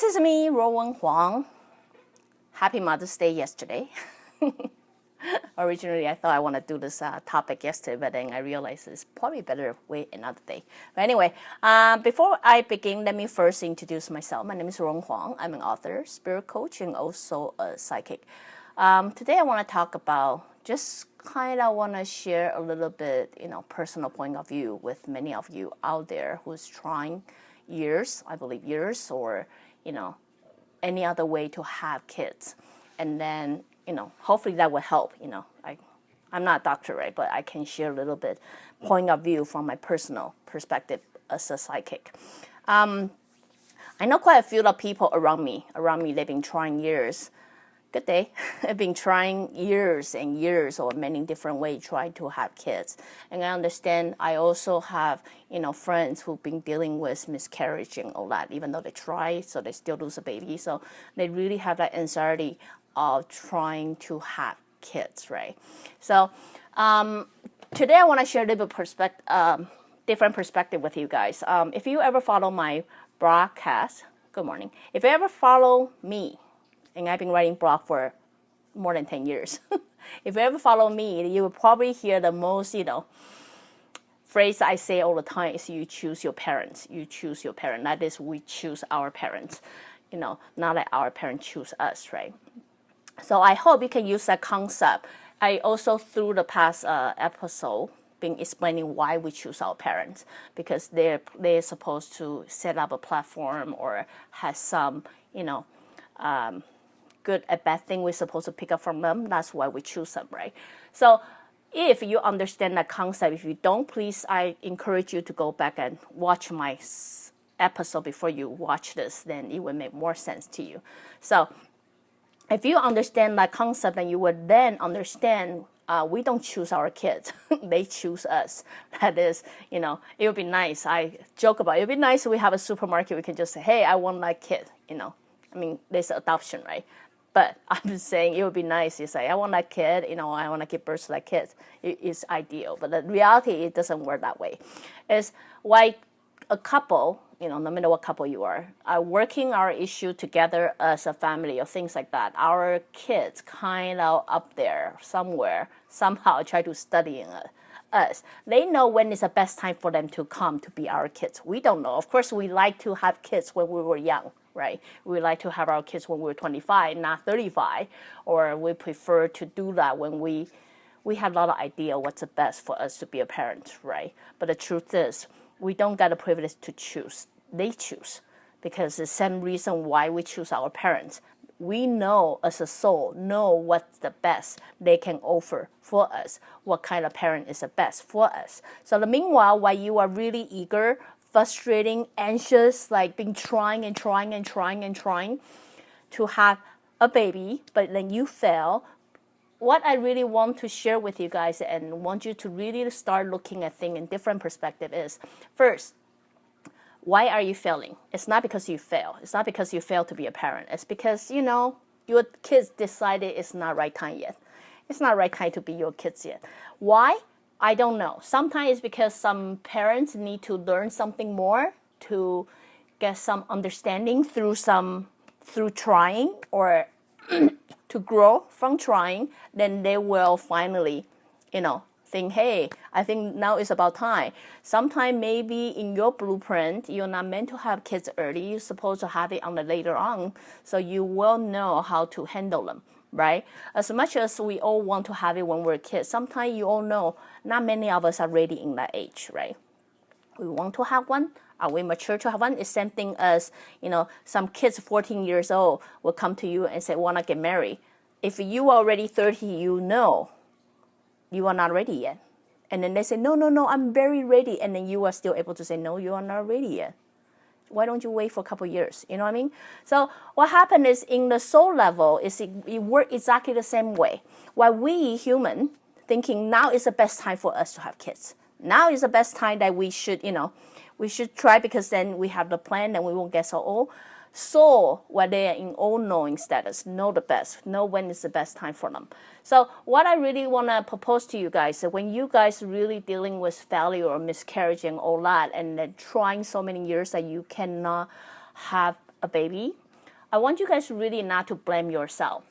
This is me, Ruowen Huang. Happy Mother's Day yesterday. Originally, I thought I want to do this topic yesterday, but then I realized it's probably better wait another day. But anyway, before I begin, let me first introduce myself. My name is Ruowen Huang. I'm an author, spirit coach, and also a psychic. Today, I want to talk about want to share a little bit, personal point of view with many of you out there who's trying years, or, any other way to have kids. And then, hopefully that will help. I'm not a doctor, right? But I can share a little bit point of view from my personal perspective as a psychic. I know quite a few of people around me, they've been trying years. Good day. I've been trying years and years or many different ways trying to have kids. And I understand I also have, friends who've been dealing with miscarriage and all that, even though they try, so they still lose a baby. So they really have that anxiety of trying to have kids, right? So today I want to share a little bit different perspective with you guys. If you ever follow my broadcast, good morning. If you ever follow me, and I've been writing blog for more than 10 years. If you ever follow me, you will probably hear the most, phrase I say all the time is you choose your parents. You choose your parent. That is, we choose our parents. Not that our parents choose us, right? So I hope you can use that concept. I also, through the past episode, been explaining why we choose our parents, because they're supposed to set up a platform or has some, good and bad thing we're supposed to pick up from them. That's why we choose them, right? So if you understand that concept, if you don't, please, I encourage you to go back and watch my episode before you watch this, then it will make more sense to you. So if you understand that concept, then you would then understand we don't choose our kids. They choose us. That is, it would be nice. I joke about it. It would be nice if we have a supermarket. We can just say, hey, I want that kid, there's adoption, right? But I'm just saying it would be nice. You say, I want that kid, I want to give birth to that kid. It's ideal. But the reality, it doesn't work that way. It's why a couple, no matter what couple you are working our issue together as a family or things like that. Our kids kind of up there somewhere, somehow try to study us. They know when is the best time for them to come to be our kids. We don't know. Of course, we like to have kids when we were young. Right? We like to have our kids when we're 25, not 35, or we prefer to do that when we have a lot of idea what's the best for us to be a parent, right? But the truth is, we don't get the privilege to choose. They choose, because the same reason why we choose our parents. We know as a soul, know what's the best they can offer for us, what kind of parent is the best for us. So meanwhile, while you are really eager, frustrating, anxious, like been trying to have a baby, but then you fail. What I really want to share with you guys and want you to really start looking at things in different perspective is, first, why are you failing? It's not because you fail. It's not because you fail to be a parent. It's because, your kids decided it's not right time yet. It's not right time to be your kids yet. Why? I don't know. Sometimes it's because some parents need to learn something more to get some understanding through trying, or to grow from trying. Then they will finally, think, hey, I think now is about time. Sometimes maybe in your blueprint, you're not meant to have kids early. You're supposed to have it on the later on, so you will know how to handle them. Right? As much as we all want to have it when we're kids, sometimes you all know not many of us are ready in that age, right? We want to have one. Are we mature to have one? It's the same thing as, some kids 14 years old will come to you and say, want to get married. If you are already 30, you know you are not ready yet. And then they say, no, I'm very ready. And then you are still able to say, no, you are not ready yet. Why don't you wait for a couple of years? You know what I mean? So what happened is, in the soul level, it works exactly the same way. While we human thinking now is the best time for us to have kids. Now is the best time that we should try, because then we have the plan and we won't get so old. Soul, while they are in all-knowing status, know the best, know when is the best time for them. So what I really want to propose to you guys is that when you guys really dealing with failure or miscarriage and all that, and then trying so many years that you cannot have a baby, I want you guys really not to blame yourself.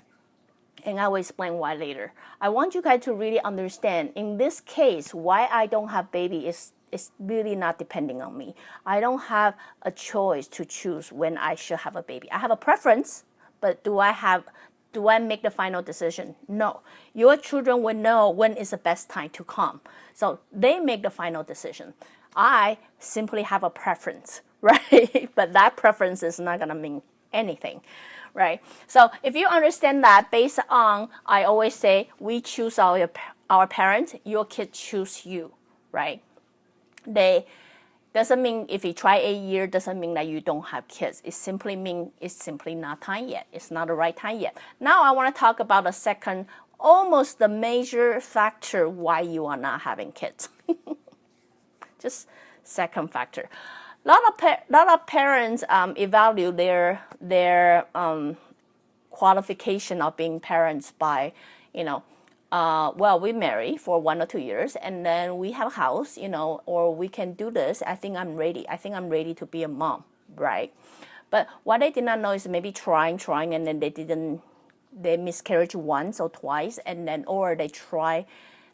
And I will explain why later. I want you guys to really understand, in this case, why I don't have baby is really not depending on me. I don't have a choice to choose when I should have a baby. I have a preference, but do I make the final decision? No. Your children will know when is the best time to come. So they make the final decision. I simply have a preference, right? But that preference is not going to mean anything, right? So if you understand that, based on, I always say, we choose our parents, your kids choose you, right? They doesn't mean if you try 8 years, doesn't mean that you don't have kids. It simply means it's simply not time yet. It's not the right time yet. Now I want to talk about the second, almost the major factor why you are not having kids. Just second factor. A lot of parents evaluate their qualification of being parents by, well, we marry for 1 or 2 years, and then we have a house, or we can do this. I think I'm ready. I think I'm ready to be a mom, right? But what they did not know is maybe trying, and then they miscarriage once or twice, and then, or they try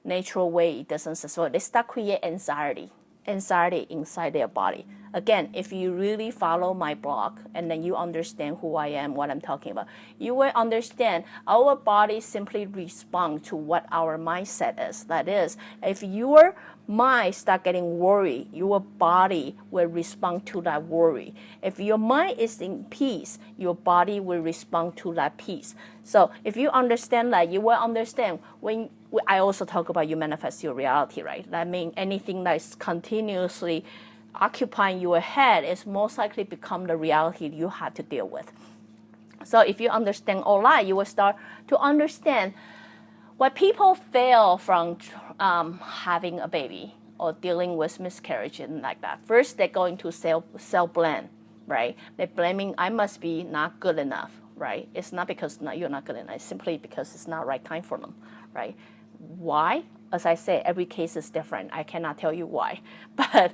natural way, it doesn't succeed. They start create anxiety inside their body. Again, if you really follow my blog and then you understand who I am, what I'm talking about, you will understand our body simply responds to what our mindset is. That is, if your mind start getting worried, your body will respond to that worry. If your mind is in peace, your body will respond to that peace. So if you understand that, you will understand when I also talk about you manifest your reality, right? That means anything that's continuously occupying your head is most likely become the reality you have to deal with. So if you understand all that, you will start to understand why people fail from having a baby or dealing with miscarriage and like that. First, they're going to self-blame, right? They're blaming, I must be not good enough, right? It's not because you're not good enough. It's simply because it's not right time for them, right? Why? As I say, every case is different. I cannot tell you why. But,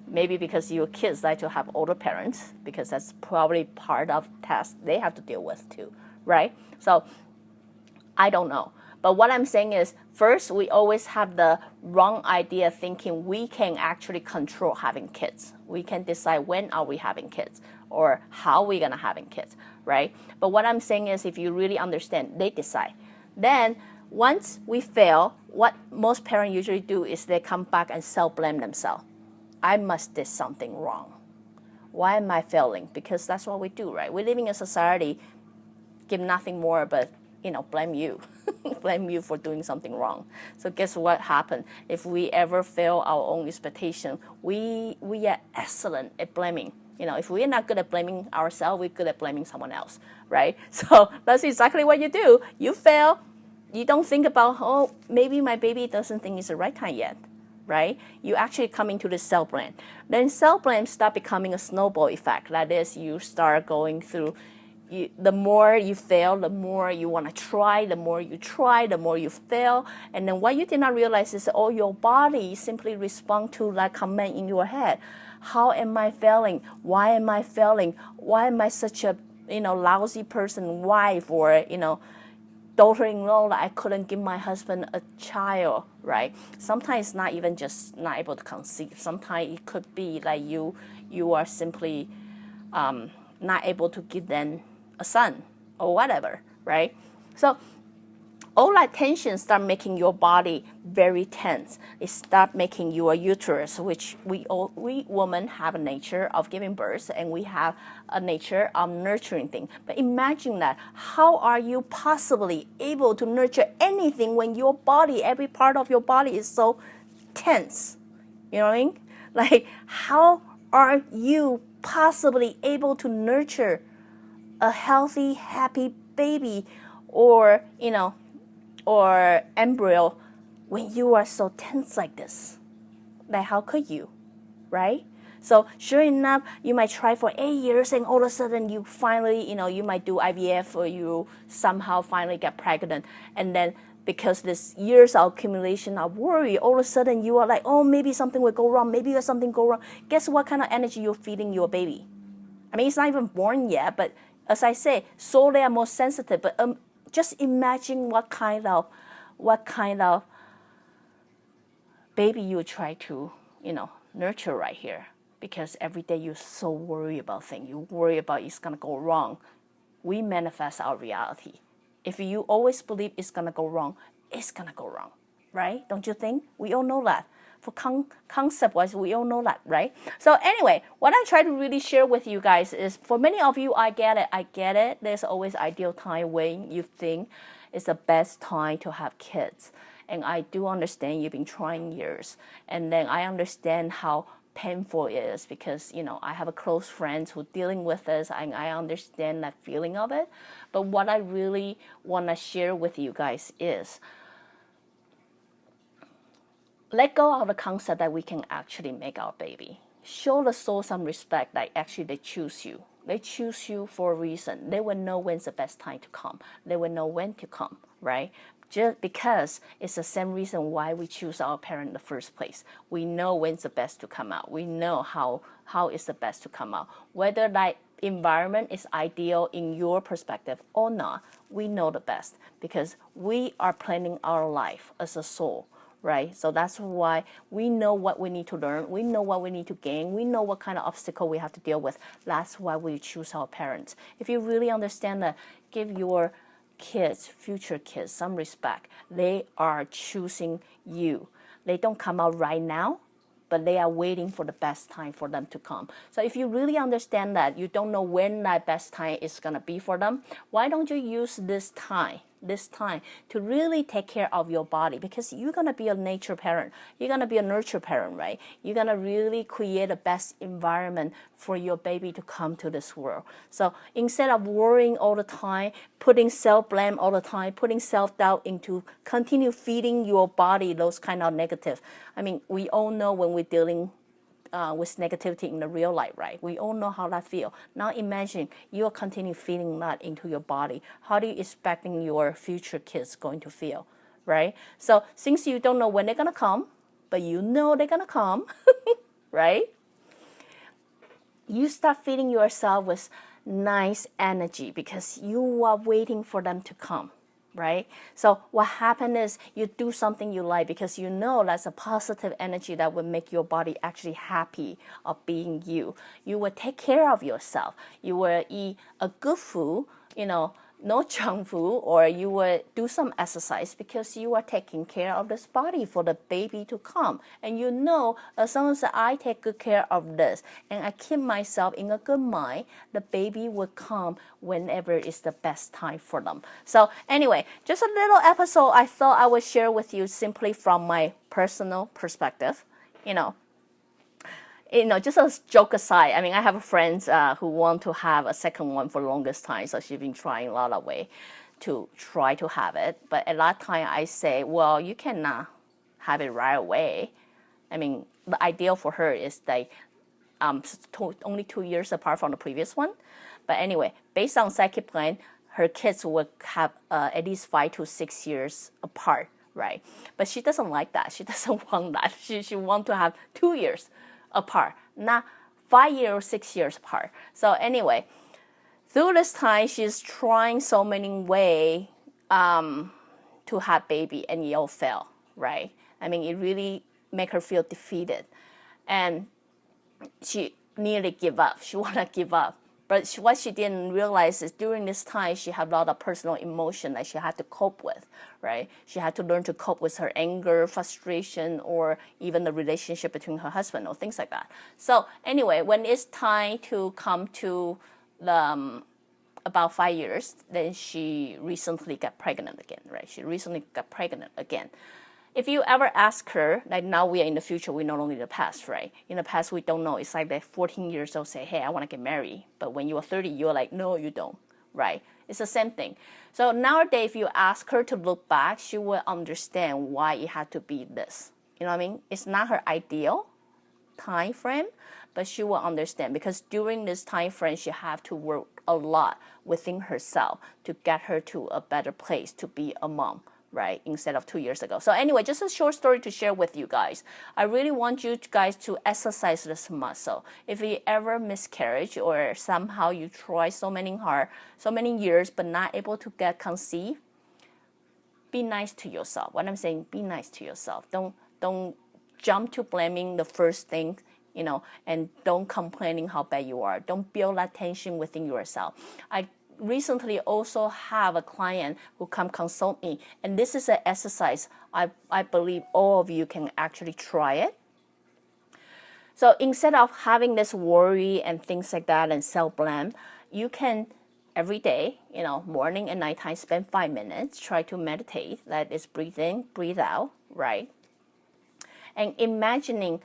maybe because your kids like to have older parents, because that's probably part of the task they have to deal with too, right? So I don't know. But what I'm saying is, first, we always have the wrong idea thinking we can actually control having kids. We can decide when are we having kids or how we're going to having kids, right? But what I'm saying is, if you really understand, they decide. Then once we fail, what most parents usually do is they come back and self-blame themselves. I must did something wrong. Why am I failing? Because that's what we do, right? We're living in a society, give nothing more but, blame you. Blame you for doing something wrong. So guess what happened? If we ever fail our own expectation, we are excellent at blaming. If we're not good at blaming ourselves, we're good at blaming someone else, right? So that's exactly what you do. You fail. You don't think about, maybe my baby doesn't think it's the right time yet, right? You actually come into the self-blame. Then self-blame start becoming a snowball effect. That is, you start going through, the more you fail, the more you want to try, the more you try, the more you fail. And then what you did not realize is, your body simply respond to that comment in your head. How am I failing? Why am I failing? Why am I such a, lousy person, wife, or, daughter-in-law that I couldn't give my husband a child, right? Sometimes it's not even just not able to conceive. Sometimes it could be like you are simply not able to give them a son or whatever, right? So all that tension start making your body very tense. It start making your uterus, which we women have a nature of giving birth, and we have a nature of nurturing things. But imagine that. How are you possibly able to nurture anything when your body, every part of your body is so tense? You know what I mean? Like, how are you possibly able to nurture a healthy, happy baby or, or embryo when you are so tense like this? Like, how could you, right? So sure enough, you might try for 8 years and all of a sudden you finally, you might do IVF or you somehow finally get pregnant. And then because this years of accumulation of worry, all of a sudden you are like, maybe something will go wrong. Maybe something go wrong. Guess what kind of energy you're feeding your baby? I mean, it's not even born yet, but as I say, so they are more sensitive. But just imagine what kind of baby you try to, nurture right here. Because every day you're so worried about things. You worry about it's going to go wrong. We manifest our reality. If you always believe it's going to go wrong, it's going to go wrong, right? Don't you think? We all know that. For concept-wise, we all know that, right? So anyway, what I try to really share with you guys is, for many of you, I get it. There's always ideal time when you think it's the best time to have kids. And I do understand you've been trying years. And then I understand how painful it is because, I have a close friends who dealing with this, and I understand that feeling of it. But what I really want to share with you guys is, let go of the concept that we can actually make our baby. Show the soul some respect that actually they choose you. They choose you for a reason. They will know when's the best time to come. They will know when to come, right? Just because it's the same reason why we choose our parent in the first place. We know when's the best to come out. We know how is the best to come out. Whether that environment is ideal in your perspective or not, we know the best because we are planning our life as a soul, right? So that's why we know what we need to learn. We know what we need to gain. We know what kind of obstacle we have to deal with. That's why we choose our parents. If you really understand that, give your kids, future kids, some respect. They are choosing you. They don't come out right now, but they are waiting for the best time for them to come. So if you really understand that, you don't know when that best time is going to be for them, why don't you use this time to really take care of your body? Because you're going to be a nature parent. You're going to be a nurture parent, right? You're going to really create the best environment for your baby to come to this world. So instead of worrying all the time, putting self-blame all the time, putting self-doubt into continue feeding your body those kind of negative. I mean, we all know when we're dealing with negativity in the real life, right? We all know how that feels. Now imagine you're continue feeding that into your body. How do you expecting your future kids going to feel, right? So since you don't know when they're going to come, but you know they're going to come, right? You start feeding yourself with nice energy because you are waiting for them to come. Right? So what happens is you do something you like because you know that's a positive energy that will make your body actually happy of being you. You will take care of yourself. You will eat a good food, no junk food, or you will do some exercise because you are taking care of this body for the baby to come. And as long as I take good care of this and I keep myself in a good mind, the baby will come whenever is the best time for them. So anyway, just a little episode I thought I would share with you simply from my personal perspective, just a joke aside, I mean, I have friends who want to have a second one for the longest time, so she's been trying a lot of ways to try to have it. But at that time, I say, well, you cannot have it right away. I mean, the ideal for her is like only 2 years apart from the previous one. But anyway, based on psychic plan, her kids will have at least 5 to 6 years apart, right? But she doesn't like that. She doesn't want that. She wants to have 2 years apart, not 5 years or 6 years apart. So anyway, through this time, she's trying so many ways to have baby, and it all fail, right? I mean, it really make her feel defeated, and she nearly give up. She wanna give up. But what she didn't realize is during this time, she had a lot of personal emotion that she had to cope with, right? She had to learn to cope with her anger, frustration, or even the relationship between her husband or things like that. So anyway, when it's time to come to the about 5 years, then she recently got pregnant again, right? She recently got pregnant again. If you ever ask her, like now we are in the future, we're no longer in the past, right? In the past, we don't know. It's like that 14 years old say, hey, I want to get married. But when you are 30, you're like, no, you don't, right? It's the same thing. So nowadays, if you ask her to look back, she will understand why it had to be this. You know what I mean? It's not her ideal time frame, but she will understand because during this time frame, she have to work a lot within herself to get her to a better place to be a mom. right, instead of 2 years ago. So anyway, just a short story to share with you guys. I really want you guys to exercise this muscle. If you ever miscarriage or somehow you try so many years but not able to get conceived, be nice to yourself. What I'm saying, be nice to yourself. Don't jump to blaming the first thing, and don't complaining how bad you are. Don't build that tension within yourself. I recently also have a client who come consult me, and this is an exercise I believe all of you can actually try it. So instead of having this worry and things like that and self-blame, you can every day, morning and nighttime, spend 5 minutes, try to meditate. That is breathe in, breathe out, right? And imagining,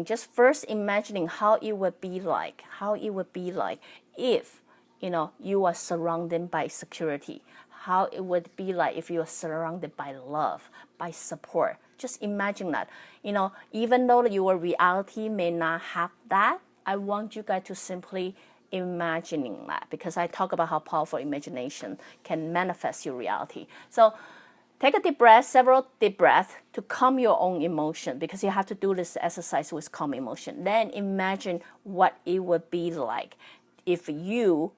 just first imagining how it would be like if you are surrounded by security, how it would be like if you are surrounded by love, by support. Just imagine that. Even though your reality may not have that, I want you guys to simply imagining that, because I talk about how powerful imagination can manifest your reality. So take a deep breath, several deep breaths to calm your own emotion, because you have to do this exercise with calm emotion. Then imagine what it would be like if you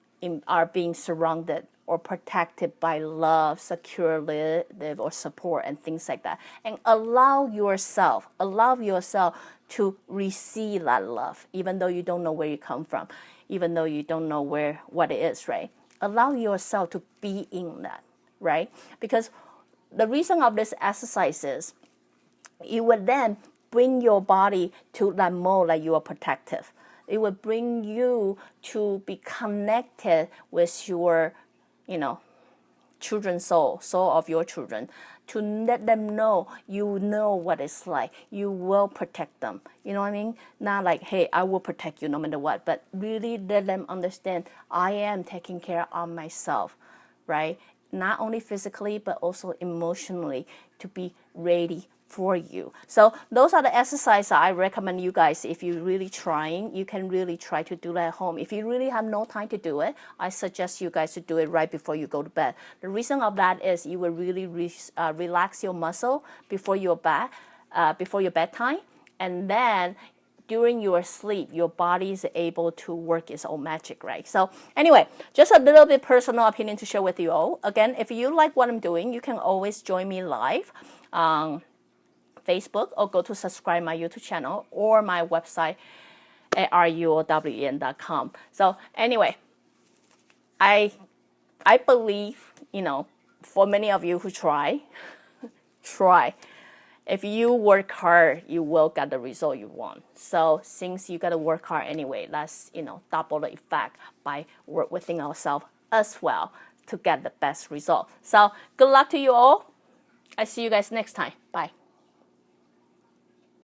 are being surrounded or protected by love, security, or support, and things like that. And allow yourself to receive that love, even though you don't know where you come from, even though you don't know what it is, right? Allow yourself to be in that, right? Because the reason of this exercise is it would then bring your body to that mode that you are protective. It would bring you to be connected with your, children's soul of your children, to let them know you know what it's like. You will protect them. You know what I mean? Not like, hey, I will protect you no matter what, but really let them understand I am taking care of myself, right? Not only physically, but also emotionally, to be ready for you. So those are the exercises I recommend you guys. If you're really trying, you can really try to do that at home. If you really have no time to do it, I suggest you guys to do it right before you go to bed. The reason of that is you will really relax your muscle before your bedtime, and then during your sleep, your body is able to work its own magic, right? So anyway, just a little bit personal opinion to share with you all. Again, if you like what I'm doing, you can always join me live on Facebook, or go to subscribe my YouTube channel or my website at ruowen.com. So anyway, I believe, for many of you who try. If you work hard, you will get the result you want. So since you got to work hard anyway, let's, double the effect by work within ourselves as well to get the best result. So good luck to you all. I see you guys next time. Bye.